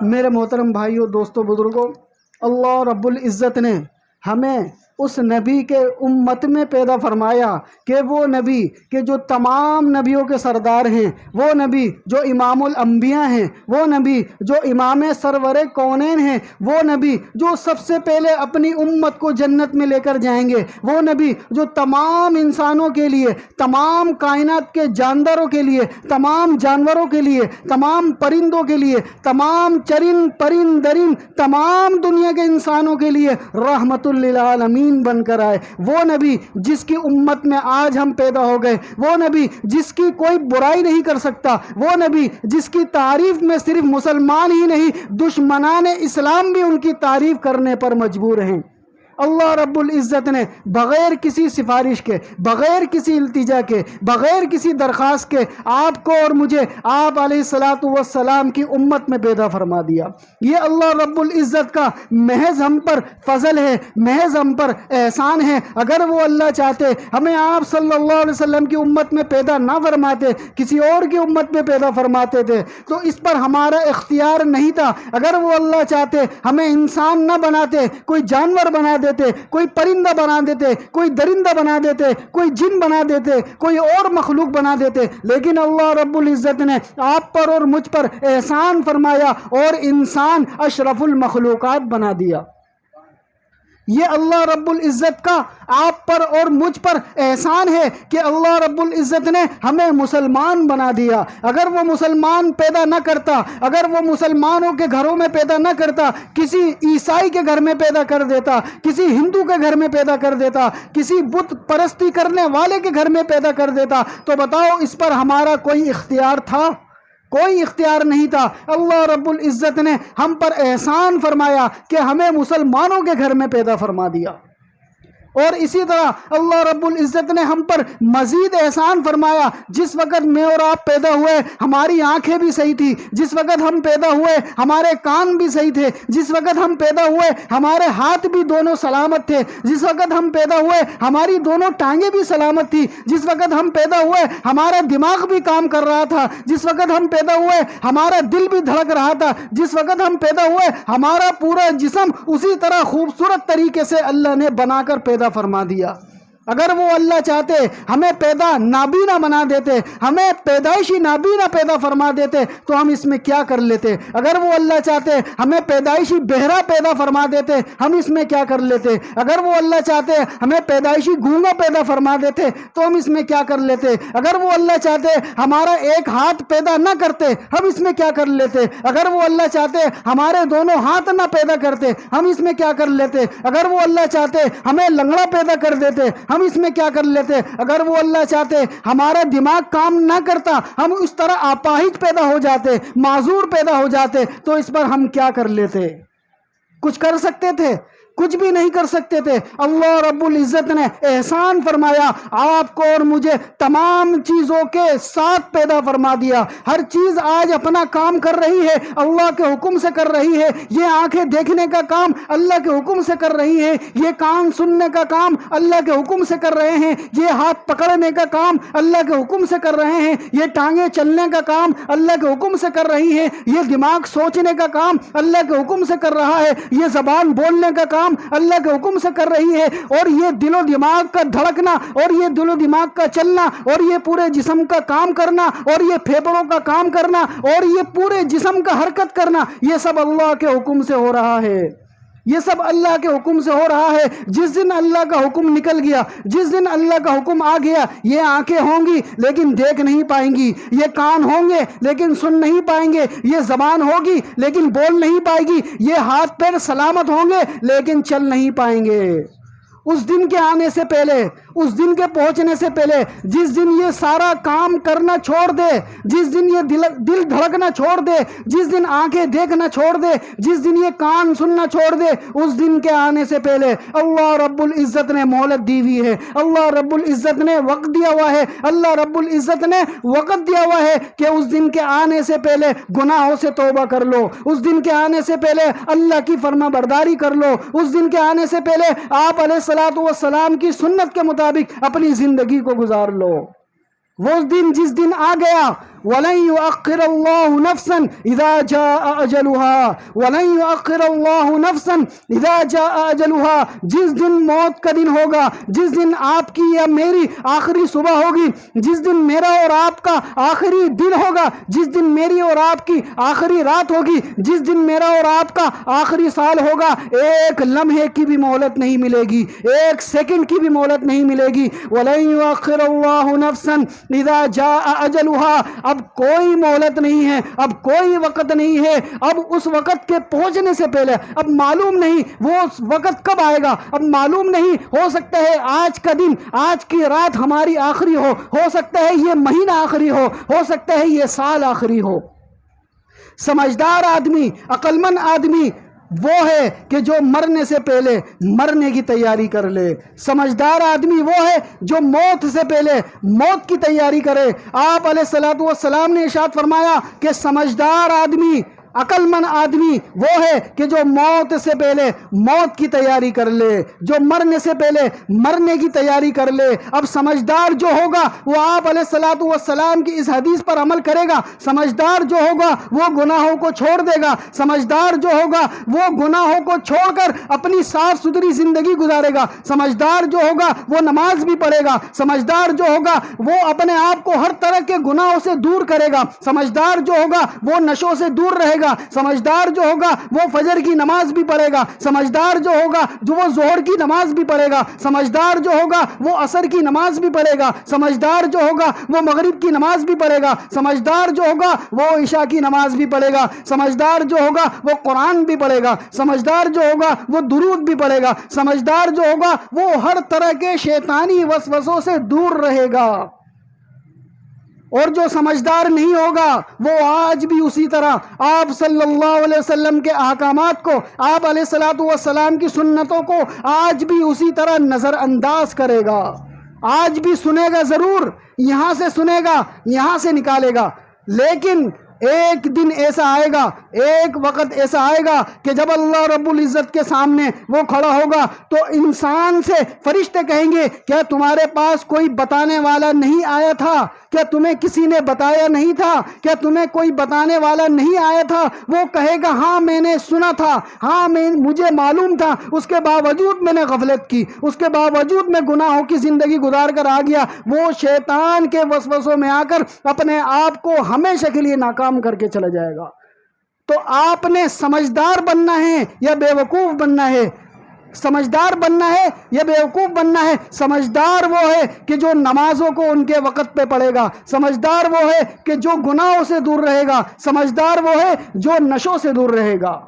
میرے محترم بھائیوں، دوستوں، بزرگوں، اللہ رب العزت نے ہمیں اس نبی کے امت میں پیدا فرمایا کہ وہ نبی کہ جو تمام نبیوں کے سردار ہیں، وہ نبی جو امام الانبیاء ہیں، وہ نبی جو امام سرور کونین ہیں، وہ نبی جو سب سے پہلے اپنی امت کو جنت میں لے کر جائیں گے، وہ نبی جو تمام انسانوں کے لیے، تمام کائنات کے جانداروں کے لیے، تمام جانوروں کے لیے، تمام پرندوں کے لیے، تمام چرند پرند درند، تمام دنیا کے انسانوں کے لیے رحمت للعالمین بن کر آئے، وہ نبی جس کی امت میں آج ہم پیدا ہو گئے، وہ نبی جس کی کوئی برائی نہیں کر سکتا، وہ نبی جس کی تعریف میں صرف مسلمان ہی نہیں، دشمنان اسلام بھی ان کی تعریف کرنے پر مجبور ہیں۔ اللہ رب العزت نے بغیر کسی سفارش کے، بغیر کسی التجا کے، بغیر کسی درخواست کے آپ کو اور مجھے آپ علیہ الصلاۃ والسلام کی امت میں پیدا فرما دیا۔ یہ اللہ رب العزت کا محض ہم پر فضل ہے، محض ہم پر احسان ہے۔ اگر وہ اللہ چاہتے ہمیں آپ صلی اللہ علیہ وسلم کی امت میں پیدا نہ فرماتے، کسی اور کی امت میں پیدا فرماتے تھے، تو اس پر ہمارا اختیار نہیں تھا۔ اگر وہ اللہ چاہتے ہمیں انسان نہ بناتے، کوئی جانور بنا دیتے، کوئی پرندہ بنا دیتے، کوئی درندہ بنا دیتے، کوئی جن بنا دیتے، کوئی اور مخلوق بنا دیتے، لیکن اللہ رب العزت نے آپ پر اور مجھ پر احسان فرمایا اور انسان اشرف المخلوقات بنا دیا۔ یہ اللہ رب العزت کا آپ پر اور مجھ پر احسان ہے کہ اللہ رب العزت نے ہمیں مسلمان بنا دیا۔ اگر وہ مسلمان پیدا نہ کرتا، اگر وہ مسلمانوں کے گھروں میں پیدا نہ کرتا، کسی عیسائی کے گھر میں پیدا کر دیتا، کسی ہندو کے گھر میں پیدا کر دیتا، کسی بت پرستی کرنے والے کے گھر میں پیدا کر دیتا، تو بتاؤ اس پر ہمارا کوئی اختیار تھا؟ کوئی اختیار نہیں تھا۔ اللہ رب العزت نے ہم پر احسان فرمایا کہ ہمیں مسلمانوں کے گھر میں پیدا فرما دیا، اور اسی طرح اللہ رب العزت نے ہم پر مزید احسان فرمایا۔ جس وقت میں اور آپ پیدا ہوئے ہماری آنکھیں بھی صحیح تھی، جس وقت ہم پیدا ہوئے ہمارے کان بھی صحیح تھے، جس وقت ہم پیدا ہوئے ہمارے ہاتھ بھی دونوں سلامت تھے، جس وقت ہم پیدا ہوئے ہماری دونوں ٹانگیں بھی سلامت تھی، جس وقت ہم پیدا ہوئے ہمارا دماغ بھی کام کر رہا تھا، جس وقت ہم پیدا ہوئے ہمارا دل بھی دھڑک رہا تھا، جس وقت ہم پیدا ہوئے ہمارا پورا جسم اسی طرح خوبصورت طریقے سے اللہ نے بنا کر پیدا فرما دیا۔ اگر وہ اللہ چاہتے ہمیں پیدا نابینا بنا دیتے، ہمیں پیدائشی نابینا پیدا فرما دیتے، تو ہم اس میں کیا کر لیتے؟ اگر وہ اللہ چاہتے ہمیں پیدائشی بہرا پیدا فرما دیتے، ہم اس میں کیا کر لیتے؟ اگر وہ اللہ چاہتے ہمیں پیدائشی گونگا پیدا فرما دیتے، تو ہم اس میں کیا کر لیتے؟ اگر وہ اللہ چاہتے ہمارا ایک ہاتھ پیدا نہ کرتے، ہم اس میں کیا کر لیتے؟ اگر وہ اللہ چاہتے ہمارے دونوں ہاتھ نہ پیدا کرتے، ہم اس میں کیا کر لیتے؟ اگر وہ اللہ چاہتے ہمیں لنگڑا پیدا کر دیتے، ہم اس میں کیا کر لیتے؟ اگر وہ اللہ چاہتے ہمارا دماغ کام نہ کرتا، ہم اس طرح اپاہج پیدا ہو جاتے، معذور پیدا ہو جاتے، تو اس پر ہم کیا کر لیتے؟ کچھ کر سکتے تھے؟ کچھ بھی نہیں کر سکتے تھے۔ اللہ رب العزت نے احسان فرمایا، آپ کو اور مجھے تمام چیزوں کے ساتھ پیدا فرما دیا۔ ہر چیز آج اپنا کام کر رہی ہے، اللہ کے حکم سے کر رہی ہے۔ یہ آنکھیں دیکھنے کا کام اللہ کے حکم سے کر رہی ہیں، یہ کان سننے کا کام اللہ کے حکم سے کر رہے ہیں، یہ ہاتھ پکڑنے کا کام اللہ کے حکم سے کر رہے ہیں، یہ ٹانگیں چلنے کا کام اللہ کے حکم سے کر رہی ہیں، یہ دماغ سوچنے کا کام اللہ کے حکم سے کر رہا ہے، یہ زبان بولنے کا کام اللہ کے حکم سے کر رہی ہے، اور یہ دل و دماغ کا دھڑکنا، اور یہ دل و دماغ کا چلنا، اور یہ پورے جسم کا کام کرنا، اور یہ پھیپڑوں کا کام کرنا، اور یہ پورے جسم کا حرکت کرنا، یہ سب اللہ کے حکم سے ہو رہا ہے۔ یہ سب اللہ کے حکم سے ہو رہا ہے۔ جس دن اللہ کا حکم نکل گیا، جس دن اللہ کا حکم آ گیا، یہ آنکھیں ہوں گی لیکن دیکھ نہیں پائیں گی، یہ کان ہوں گے لیکن سن نہیں پائیں گے، یہ زبان ہوگی لیکن بول نہیں پائے گی، یہ ہاتھ پیر سلامت ہوں گے لیکن چل نہیں پائیں گے۔ اس دن کے آنے سے پہلے، اس دن کے پہنچنے سے پہلے، جس دن یہ سارا کام کرنا چھوڑ دے، جس دن یہ دل دھڑکنا چھوڑ دے، جس دن آنکھیں دیکھنا چھوڑ دے، جس دن یہ کان سننا چھوڑ دے، اس دن کے آنے سے پہلے اللہ رب العزت نے مہلت دی ہوئی ہے، اللہ رب العزت نے وقت دیا ہوا ہے، اللہ رب العزت نے وقت دیا ہوا ہے کہ اس دن کے آنے سے پہلے گناہوں سے توبہ کر لو، اس دن کے آنے سے پہلے اللہ کی فرما برداری کر لو، اس دن کے آنے سے پہلے آپ علیہ الصلوۃ والسلام کی سنت کے مطابق اپنی زندگی کو گزار لو۔ وہ دن جس دن آ گیا، وَلَن يُؤَخِّرَ اللَّهُ نَفْسًا إِذَا جَاءَ أَجَلُهَا وَلَن يُؤَخِّرَ اللَّهُ نَفْسًا إِذَا جَاءَ أَجَلُهَا۔ جس دن موت کا دن ہوگا، جس دن آپ کی یا میری آخری صبح ہوگی، جس دن میرا اور آپ کا آخری دن ہوگا، جس دن میری اور آپ کی آخری رات ہوگی، جس دن میرا اور آپ کا آخری سال ہوگا، ایک لمحے کی بھی مہلت نہیں ملے گی، ایک سیکنڈ کی بھی مہلت نہیں ملے گی۔ وَلَن يُؤَخِّرَ اللَّهُ نَفْسًا إِذَا جَاءَ أَجَلُهَا۔ اب کوئی مہلت نہیں ہے، اب کوئی وقت نہیں ہے، اب اس وقت کے پہنچنے سے پہلے، اب معلوم نہیں وہ وقت کب آئے گا، اب معلوم نہیں، ہو سکتا ہے آج کا دن، آج کی رات ہماری آخری ہو سکتا ہے یہ مہینہ آخری ہو سکتا ہے یہ سال آخری ہو۔ سمجھدار آدمی، عقل مند آدمی وہ ہے کہ جو مرنے سے پہلے مرنے کی تیاری کر لے۔ سمجھدار آدمی وہ ہے جو موت سے پہلے موت کی تیاری کرے۔ آپ علیہ السلام نے ارشاد فرمایا کہ سمجھدار آدمی، عقل مند آدمی وہ ہے کہ جو موت سے پہلے موت کی تیاری کر لے، جو مرنے سے پہلے مرنے کی تیاری کر لے۔ اب سمجھدار جو ہوگا وہ آپ علیہ السلام کی اس حدیث پر عمل کرے گا۔ سمجھدار جو ہوگا وہ گناہوں کو چھوڑ دے گا۔ سمجھدار جو ہوگا وہ گناہوں کو چھوڑ کر اپنی صاف ستھری زندگی گزارے گا۔ سمجھدار جو ہوگا وہ نماز بھی پڑھے گا۔ سمجھدار جو ہوگا وہ اپنے آپ کو ہر طرح کے گناہوں سے دور کرے گا۔ سمجھدار جو ہوگا وہ نشوں سے دور رہے گا۔ سمجھدار جو ہوگا وہ فجر کی نماز بھی پڑھے گا۔ سمجھدار جو ہوگا وہ ظہر کی نماز بھی پڑھے گا۔ سمجھدار جو ہوگا وہ عصر کی نماز بھی پڑھے گا۔ سمجھدار جو ہوگا وہ مغرب کی نماز بھی پڑھے گا۔ سمجھدار جو ہوگا وہ عشاء کی نماز بھی پڑھے گا۔ سمجھدار جو ہوگا وہ قرآن بھی پڑھے گا۔ سمجھدار جو ہوگا وہ درود بھی پڑھے گا۔ سمجھدار جو ہوگا وہ ہر طرح کے شیطانی وسوسوں سے دور رہے گا۔ اور جو سمجھدار نہیں ہوگا وہ آج بھی اسی طرح آپ صلی اللہ علیہ وسلم کے احکامات کو، آپ علیہ السلام کی سنتوں کو آج بھی اسی طرح نظر انداز کرے گا۔ آج بھی سنے گا ضرور، یہاں سے سنے گا، یہاں سے نکالے گا، لیکن ایک دن ایسا آئے گا، ایک وقت ایسا آئے گا کہ جب اللہ رب العزت کے سامنے وہ کھڑا ہوگا تو انسان سے فرشتے کہیں گے کیا تمہارے پاس کوئی بتانے والا نہیں آیا تھا؟ کیا تمہیں کسی نے بتایا نہیں تھا؟ کیا تمہیں کوئی بتانے والا نہیں آیا تھا؟ وہ کہے گا ہاں میں نے سنا تھا، ہاں مجھے معلوم تھا، اس کے باوجود میں نے غفلت کی، اس کے باوجود میں گناہوں کی زندگی گزار کر آ گیا۔ وہ شیطان کے وسوسوں میں آ کر اپنے آپ کو ہمیشہ کے لیے ناکام کر کے چلا جائے گا۔ تو آپ نے سمجھدار بننا ہے یا بیوقوف بننا ہے؟ سمجھدار بننا ہے یا بیوقوف بننا ہے؟ سمجھدار وہ ہے کہ جو نمازوں کو ان کے وقت پہ پڑھے گا۔ سمجھدار وہ ہے کہ جو گناہوں سے دور رہے گا۔ سمجھدار وہ ہے جو نشوں سے دور رہے گا۔